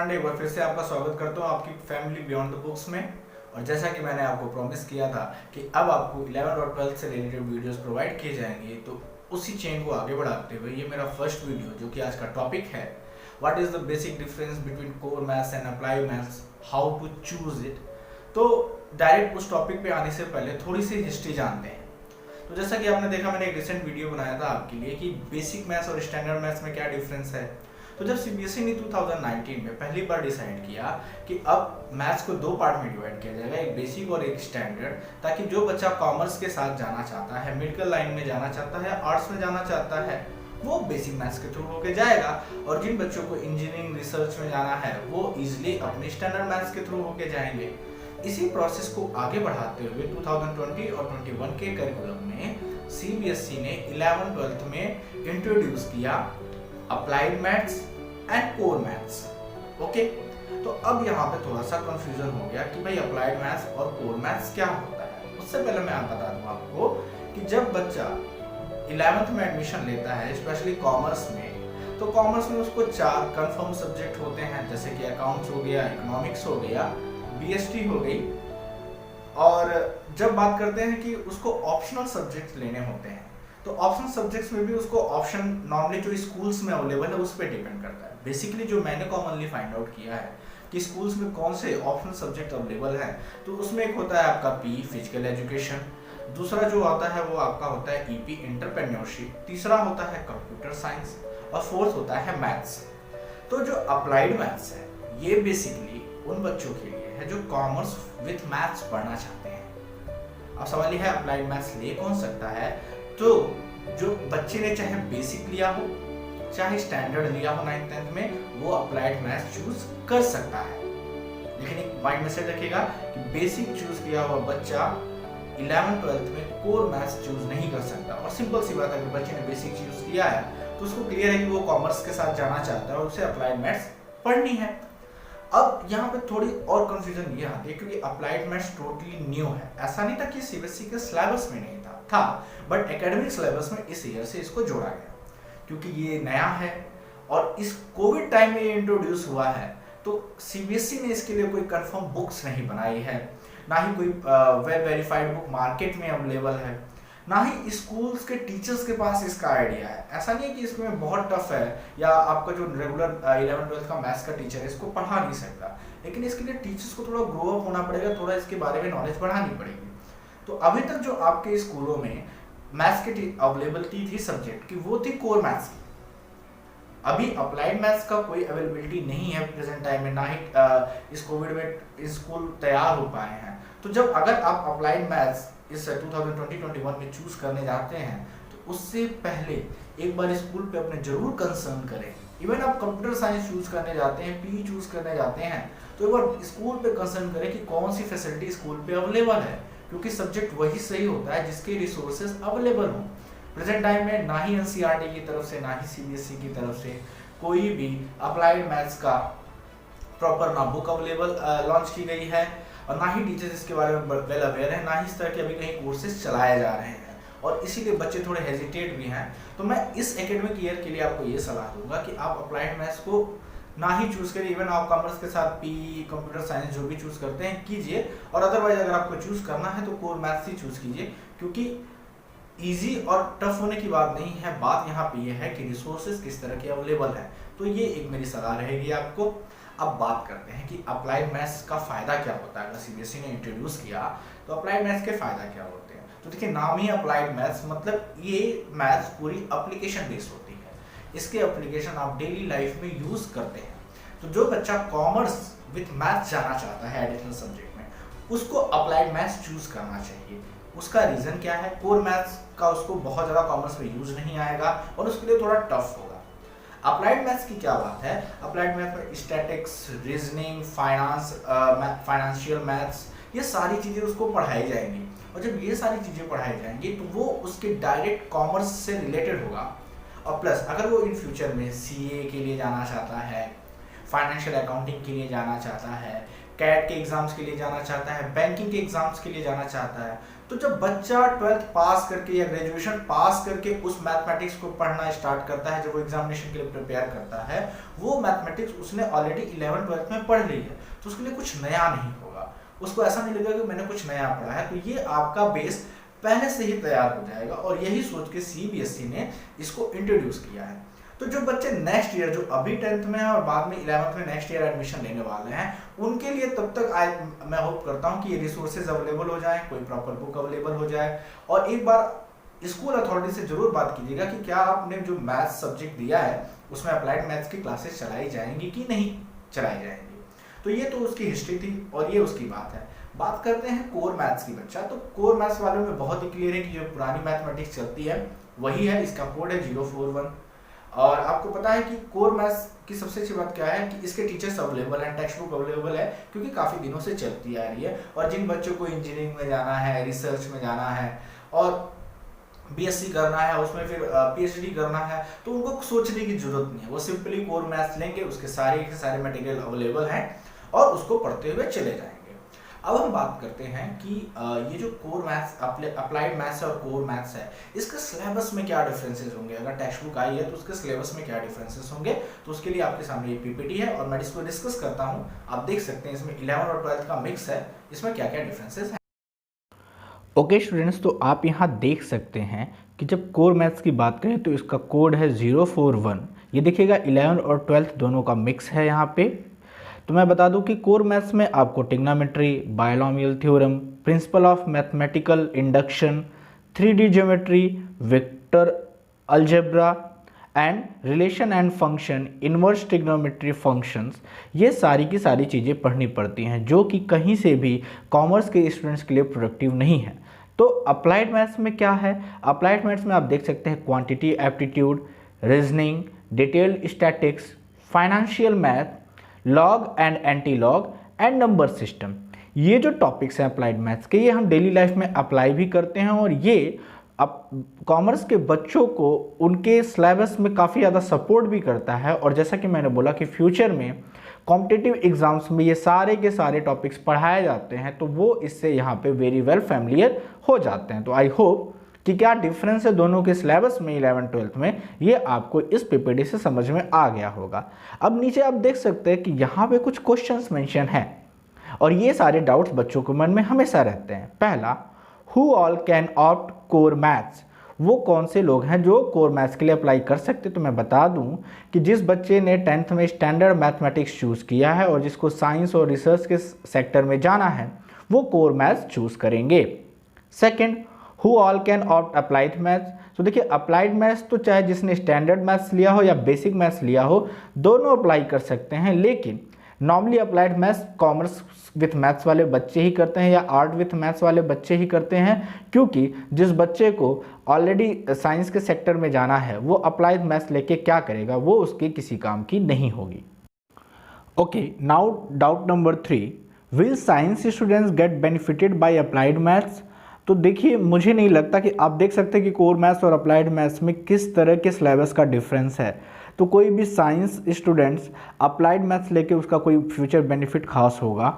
पांडे एक बार फिर से आपका स्वागत करता हूँ आपकी फैमिली बियॉन्ड द बुक्स में। और जैसा कि मैंने आपको प्रॉमिस किया था कि अब आपको 11 और 12 से रिलेटेड वीडियोस प्रोवाइड किए जाएंगे, तो उसी चेन को आगे बढ़ाते हुए ये मेरा फर्स्ट वीडियो जो कि आज का टॉपिक है, what is the basic difference between core maths and applied maths, how to choose it. तो डायरेक्ट उस टॉपिक पे आने से पहले थोड़ी सी हिस्ट्री जानते हैं। तो जैसा कि आपने देखा, मैंने एक रिसेंट वीडियो बनाया था आपके लिए कि बेसिक मैथ्स और स्टैंडर्ड मैथ्स में क्या डिफरेंस है। तो जब सीबीएसई ने 2019 में पहली बार डिसाइड किया कि अब मैथ्स को दो पार्ट में डिवाइड किया जाएगा, एक बेसिक और एक स्टैंडर्ड, ताकि जो बच्चा कॉमर्स के साथ जाना चाहता है, मेडिकल लाइन में जाना चाहता है, आर्ट्स में जाना चाहता है, वो बेसिक मैथ्स के थ्रू होके जाएगा, और जिन बच्चों को इंजीनियरिंग रिसर्च में जाना है वो इजिली अपने स्टैंडर्ड मैथ्स के थ्रू होके जाएंगे। इसी प्रोसेस को आगे बढ़ाते हुए 2020 और 21 के करिकुलम में सीबीएसई ने 11-12 में इंट्रोड्यूस किया applied maths and core maths. Okay, तो अब यहाँ पे थोड़ा सा कंफ्यूजन हो गया कि भाई अप्लाइड मैथ्स और कोर मैथ्स क्या होता है। उससे पहले मैं बता दूं आपको कि जब बच्चा 11th में एडमिशन लेता है, स्पेशली कॉमर्स में, तो कॉमर्स में उसको 4 कंफर्म सब्जेक्ट होते हैं, जैसे कि अकाउंट्स हो गया, इकोनॉमिक्स हो गया, बीएसटी हो गई। और जब बात करते हैं कि उसको ऑप्शनल सब्जेक्ट्स लेने होते हैं, तो ऑप्शनल सब्जेक्ट्स में भी उसको ऑप्शन नॉर्मली जो स्कूल्स में अवेलेबल है उस पर डिपेंड करता है। बेसिकली जो मैंने कॉमनली फाइंड आउट किया है कि स्कूल्स में कौन से ऑप्शनल सब्जेक्ट अवेलेबल हैं, तो उसमें एक होता है आपका पी फिजिकल एजुकेशन, दूसरा जो आता है वो आपका होता है ईपी एंटरप्रेन्योरशिप, तीसरा होता है कंप्यूटर साइंस, और फोर्थ होता है मैथ्स। तो जो अप्लाइड मैथ्स है ये बेसिकली उन बच्चों के लिए है जो कॉमर्स विथ मैथ्स पढ़ना चाहते हैं। अब सवाल ये है अप्लाइड मैथ्स ले कौन सकता है। तो जो बच्चे ने चाहे बेसिक लिया हो चाहे स्टैंडर्ड लिया हो 9th-10th में, वो अप्लाइड मैथ्स चूज कर सकता है। लेकिन एक माइंड में सेट रखिएगा कि बेसिक चूज किया हुआ बच्चा 11th-12th में कोर मैथ्स चूज नहीं कर सकता। और सिंपल सी बात है, अगर बच्चे ने बेसिक चूज किया है तो उसको क्लियर है कि वो कॉमर्स के साथ जाना चाहता है और उसे अप्लाइड मैथ्स पढ़नी है। अब यहाँ पे थोड़ी और कंफ्यूजन ये आती है क्योंकि अप्लाइड मैथ्स टोटली न्यू है। ऐसा नहीं था कि सीबीएसई के सिलेबस में नहीं था, बट एकेडमिक सिलेबस में इस ईयर से इसको जोड़ा गया क्योंकि ये नया है और इस कोविड टाइम में ये इंट्रोड्यूस हुआ है। तो सीबीएसई ने इसके लिए कोई कंफर्म बुक्स नहीं बनाई है, ना ही कोई वेल वेरीफाइड बुक मार्केट में अवेलेबल है, ना ही स्कूल्स के टीचर्स के पास इसका आइडिया है। ऐसा नहीं है कि इसमें बहुत टफ है या आपका जो रेगुलर 11-12 का मैथ्स का टीचर है इसको पढ़ा नहीं सकता, लेकिन इसके लिए टीचर्स को थोड़ा ग्रो अप होना पड़ेगा, थोड़ा इसके बारे में नॉलेज बढ़ानी पड़ेगी। तो अभी तक जो आपके स्कूलों में मैथ्स की अवेलेबिलिटी थी सब्जेक्ट की, वो थी कोर मैथ्स की। अभी अप्लाइड मैथ्स का कोई अवेलेबिलिटी नहीं है प्रेजेंट टाइम में, ना ही इस कोविड में स्कूल तैयार हो पाए हैं। तो जब अगर आप अप्लाइड मैथ्स इस 2020-21 में चूज करने जाते हैं तो उससे पहले एक बार स्कूल पे अपने जरूर कंसर्न करें। इवन आप कंप्यूटर साइंस चूज करने जाते हैं, पी चूज करने जाते हैं, तो एक बार स्कूल पे कंसर्न करें कि कौन सी फैसिलिटी स्कूल पे अवेलेबल है, क्योंकि सब्जेक्ट वही सही होता है जिसके रिसोर्सेज अवेलेबल हों। प्रेजेंट टाइम में ना ही एनसीईआरटी की तरफ से ना ही सीबीएसई की तरफ से कोई भी अप्लाइड मैथ्स का प्रॉपर ना बुक अवेलेबल लॉन्च की गई है, और ना ही टीचर्स इसके बारे में वेल अवेयर है, ना ही इस तरह के अभी कहीं कोर्सेज चलाए जा रहे हैं, और इसीलिए बच्चे थोड़े हेजिटेट भी हैं। तो मैं इस एकेडमिक ईयर के लिए आपको ये सलाह दूंगा कि आप अप्लाइड मैथ्स को ना ही चूज करिए। इवन आप कॉमर्स के साथ पी कंप्यूटर साइंस जो भी चूज करते हैं कीजिए, और अदरवाइज अगर आपको चूज करना है तो कोर मैथ्स ही चूज कीजिए, क्योंकि इजी और टफ होने की बात नहीं है। बात यहाँ पे ये है कि रिसोर्सेज किस तरह के अवेलेबल है। तो ये एक मेरी सलाह रहेगी आपको। अब बात करते हैं कि अप्लाइड मैथ्स का फायदा क्या होता है। अगर सीबीएसई ने इंट्रोड्यूस किया तो अप्लाइड मैथ्स के फायदा क्या होते हैं। तो देखिए, नाम ही अप्लाइड मैथ्स, मतलब ये मैथ्स पूरी एप्लीकेशन बेस्ड होती है। इसके एप्लीकेशन आप डेली लाइफ में यूज करते हैं। तो जो बच्चा कॉमर्स विथ मैथ्स जाना चाहता है एडिशनल सब्जेक्ट में, उसको अप्लाइड मैथ्स चूज करना चाहिए। उसका रीजन क्या है, कोर मैथ्स का उसको बहुत ज्यादा कॉमर्स में यूज नहीं आएगा और उसके लिए थोड़ा टफ होगा। अप्लाइड मैथ्स की क्या बात है, अप्लाइड मैथ्स में स्टैटिक्स, रीजनिंग, फाइनेंशियल मैथ्स, ये सारी चीजें उसको पढ़ाई जाएंगी, और जब ये सारी चीजें पढ़ाई जाएंगी तो वो उसके डायरेक्ट कॉमर्स से रिलेटेड होगा। और प्लस अगर वो इन फ्यूचर में सीए के लिए जाना चाहता है, फाइनेंशियल अकाउंटिंग के लिए जाना चाहता है, कैट के एग्जाम्स के लिए जाना चाहता है, बैंकिंग के एग्जाम्स के लिए जाना चाहता है। तो जब बच्चा 12th पास करके या ग्रेजुएशन पास करके उस मैथमेटिक्स को पढ़ना स्टार्ट करता है, जब वो एग्जामिनेशन के लिए प्रिपेयर करता है, वो मैथमेटिक्स उसने ऑलरेडी 11th 12th में पढ़ ली है, तो उसके लिए कुछ नया नहीं होगा। उसको ऐसा नहीं लगेगा कि मैंने कुछ नया पढ़ा है। तो ये आपका बेस पहले से ही तैयार हो जाएगा, और यही सोच के CBSE ने इसको इंट्रोड्यूस किया है। तो जो बच्चे नेक्स्ट ईयर, जो अभी 10th में है और बाद में 11th में नेक्स्ट ईयर एडमिशन लेने वाले हैं, उनके लिए तब तक मैं होप करता हूं कि ये रिसोर्सेज अवेलेबल हो जाए, कोई प्रॉपर बुक अवेलेबल हो जाए। और एक बार स्कूल अथॉरिटी से जरूर बात कीजिएगा कि क्या आपने जो मैथ्स सब्जेक्ट दिया है उसमें अप्लाइड मैथ्स की क्लासेस चलाई जाएंगी कि नहीं चलाई जाएंगी। तो ये तो उसकी हिस्ट्री थी और ये उसकी बात है। बात करते हैं कोर मैथ्स की बच्चा। तो कोर मैथ्स वालों में बहुत ही क्लियर है कि जो पुरानी मैथमेटिक्स चलती है वही है, इसका कोड है 041। और आपको पता है कि कोर मैथ्स की सबसे अच्छी बात क्या है कि इसके टीचर्स अवेलेबल हैं, टेक्स्ट बुक अवेलेबल है, क्योंकि काफ़ी दिनों से चलती आ रही है। और जिन बच्चों को इंजीनियरिंग में जाना है, रिसर्च में जाना है और BSc करना है, उसमें फिर PhD करना है, तो उनको सोचने की जरूरत नहीं है। वो सिंपली कोर मैथ्स लेंगे, उसके सारे के सारे मटेरियल अवेलेबल हैं और उसको पढ़ते हुए चले जाएंगे। अब हम बात करते हैं कि ये जो कोर मैथ्स, अप्लाइड मैथ्स और कोर मैथ्स है, इसके सिलेबस में क्या डिफरेंसेस होंगे। अगर टेक्स्ट बुक आई है तो उसके सिलेबस में क्या डिफरेंसेस होंगे, तो उसके लिए आपके सामने ये PPT है और मैं इसको डिस्कस करता हूँ। आप देख सकते हैं इसमें 11 और 12th का मिक्स है, इसमें क्या क्या डिफरेंसेस हैं। ओके स्टूडेंट्स, तो आप यहाँ देख सकते हैं कि जब कोर मैथ्स की बात करें तो इसका कोड है 041। ये देखिएगा 11 और 12th दोनों का मिक्स है यहाँ पे। तो मैं बता दूं कि कोर मैथ्स में आपको trigonometry, binomial theorem, principle of mathematical induction, 3D geometry, vector algebra and relation and function, inverse trigonometry functions, ये सारी की सारी चीज़ें पढ़नी पड़ती हैं, जो कि कहीं से भी कॉमर्स के स्टूडेंट्स के लिए प्रोडक्टिव नहीं है। तो अप्लाइड मैथ्स में क्या है, अप्लाइड मैथ्स में आप देख सकते हैं quantity aptitude, reasoning, detailed statics, financial math, log and anti log and number system. ये जो टॉपिक्स हैं अप्लाइड मैथ्स के, ये हम डेली लाइफ में अप्लाई भी करते हैं और ये अब कॉमर्स के बच्चों को उनके सिलेबस में काफ़ी ज़्यादा सपोर्ट भी करता है। और जैसा कि मैंने बोला कि फ्यूचर में कॉम्पिटिटिव एग्जाम्स में ये सारे के सारे टॉपिक्स पढ़ाए जाते हैं, तो वो इससे यहाँ पे वेरी वेल फैमिलियर हो जाते हैं। तो आई होप कि क्या डिफरेंस है दोनों के सिलेबस में 11 12th में, ये आपको इस PPT से समझ में आ गया होगा। अब नीचे आप देख सकते हैं कि यहाँ पे कुछ क्वेश्चंस मेंशन हैं और ये सारे डाउट्स बच्चों के मन में हमेशा रहते हैं। पहला, who all can opt core maths, वो कौन से लोग हैं जो कोर मैथ्स के लिए अप्लाई कर सकते। तो मैं बता दूं कि जिस बच्चे ने 10th में स्टैंडर्ड मैथमेटिक्स चूज़ किया है और जिसको साइंस और रिसर्च के सेक्टर में जाना है, वो कोर मैथ्स चूज़ करेंगे। Second, who all can opt applied maths. तो देखिए अप्लाइड मैथ्स तो चाहे जिसने स्टैंडर्ड मैथ्स लिया हो या बेसिक मैथ्स लिया हो, दोनों अप्लाई कर सकते हैं, लेकिन normally applied maths commerce with maths वाले बच्चे ही करते हैं या आर्ट विथ मैथ्स वाले बच्चे ही करते हैं, क्योंकि जिस बच्चे को ऑलरेडी साइंस के सेक्टर में जाना है वो अप्लाइड मैथ्स लेके क्या करेगा, वो उसके किसी काम की नहीं होगी। Okay, now doubt number 3, will science students get benefited by applied maths. तो देखिए मुझे नहीं लगता कि आप देख सकते हैं कि कोर मैथ्स और अप्लाइड मैथ्स में किस तरह के सिलेबस का डिफरेंस है। तो कोई भी साइंस स्टूडेंट्स अप्लाइड मैथ्स लेके उसका कोई फ्यूचर बेनिफिट खास होगा।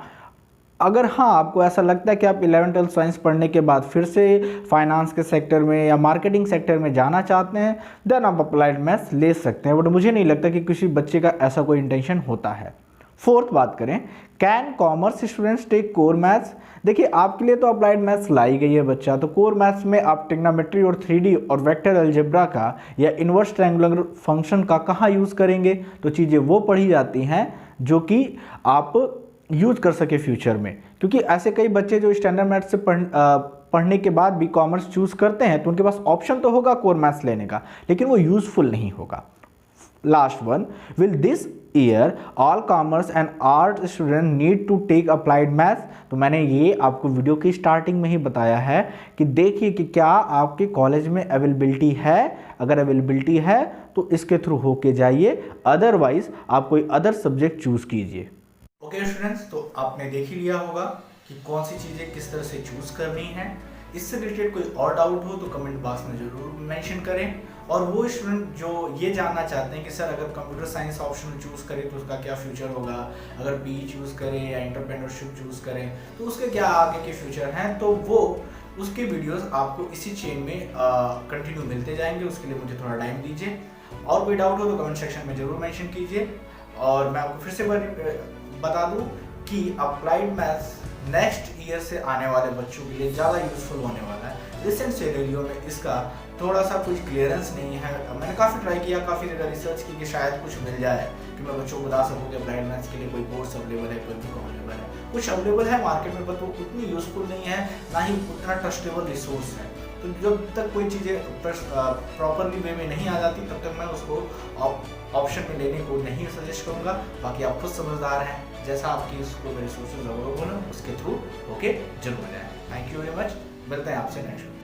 अगर हाँ आपको ऐसा लगता है कि आप 11 12 साइंस पढ़ने के बाद फिर से फाइनेंस के सेक्टर में या मार्केटिंग सेक्टर में जाना चाहते हैं, देन आप अप्लाइड मैथ्स ले सकते हैं, बट मुझे नहीं लगता कि किसी बच्चे का ऐसा कोई इंटेंशन होता है। फोर्थ बात करें, can commerce students take core maths. देखिए आपके लिए तो अप्लाइड मैथ्स लाई गई है बच्चा, तो कोर मैथ्स में आप ट्रिग्नोमेट्री और 3D और वेक्टर अलजेब्रा का या इन्वर्स ट्रायंगुलर फंक्शन का कहाँ यूज़ करेंगे। तो चीज़ें वो पढ़ी जाती हैं जो कि आप यूज कर सके फ्यूचर में, क्योंकि ऐसे कई बच्चे जो स्टैंडर्ड मैथ्स से पढ़ने के बाद भी कॉमर्स चूज़ करते हैं, तो उनके पास ऑप्शन तो होगा कोर मैथ्स लेने का, लेकिन वो यूजफुल नहीं होगा। Last one, will this year all commerce and art student need to take applied maths. तो मैंने ये आपको वीडियो की स्टार्टिंग में ही बताया है कि देखिए कि क्या आपके कॉलेज में अवेलेबिलिटी है। अगर अवेलेबिलिटी है तो इसके थ्रू होके जाइए, अदरवाइज आप कोई अदर सब्जेक्ट चूज कीजिए। ओके स्टूडेंट्स, तो आपने देख ही लिया होगा कि कौन सी चीज़ें किस तरह से चूज़ करनी है। इससे रिलेटेड कोई और डाउट हो तो कमेंट बॉक्स में जरूर मेंशन करें। और वो स्टूडेंट जो ये जानना चाहते हैं कि सर अगर कंप्यूटर साइंस ऑप्शन चूज़ करें तो उसका क्या फ्यूचर होगा, अगर पीई चूज़ करें या एंटरप्रेन्योरशिप चूज़ करें तो उसके क्या आगे के फ्यूचर हैं, तो वो उसके वीडियोस आपको इसी चेन में कंटिन्यू मिलते जाएंगे। उसके लिए मुझे थोड़ा टाइम दीजिए। और कोई डाउट हो तो कमेंट सेक्शन में ज़रूर मेंशन कीजिए। और मैं आपको फिर से बता दूं कि अप्लाइड मैथ्स नेक्स्ट ईयर से आने वाले बच्चों के लिए ज़्यादा यूज़फुल होने वाला है। रिसेंट सिनेरियो में इसका थोड़ा सा कुछ क्लियरेंस नहीं है। मैंने काफ़ी ट्राई किया, काफ़ी ज़्यादा रिसर्च की कि शायद कुछ मिल जाए कि मैं बच्चों को बता सकूँ कि अप्लाइड मैथ्स के लिए कोई कोर्स अवेलेबल है, कोई बुक अवेलेबल है। कुछ अवेलेबल है मार्केट में, बट वो उतनी यूज़फुल नहीं है, ना ही उतना ट्रस्टेबल रिसोर्स है। तो जब तक कोई चीज़ें प्रॉपरली वे में नहीं आ जाती तब तक मैं उसको ऑप्शन में लेने को नहीं सजेस्ट करूँगा। बाकी आप खुद समझदार हैं, जैसा आपकी उसको रिसोर्सेज अवेलेबल हो उसके थ्रू ओके जरूर जाए। थैंक यू वेरी मच, मिलते हैं आपसे नेक्स्ट।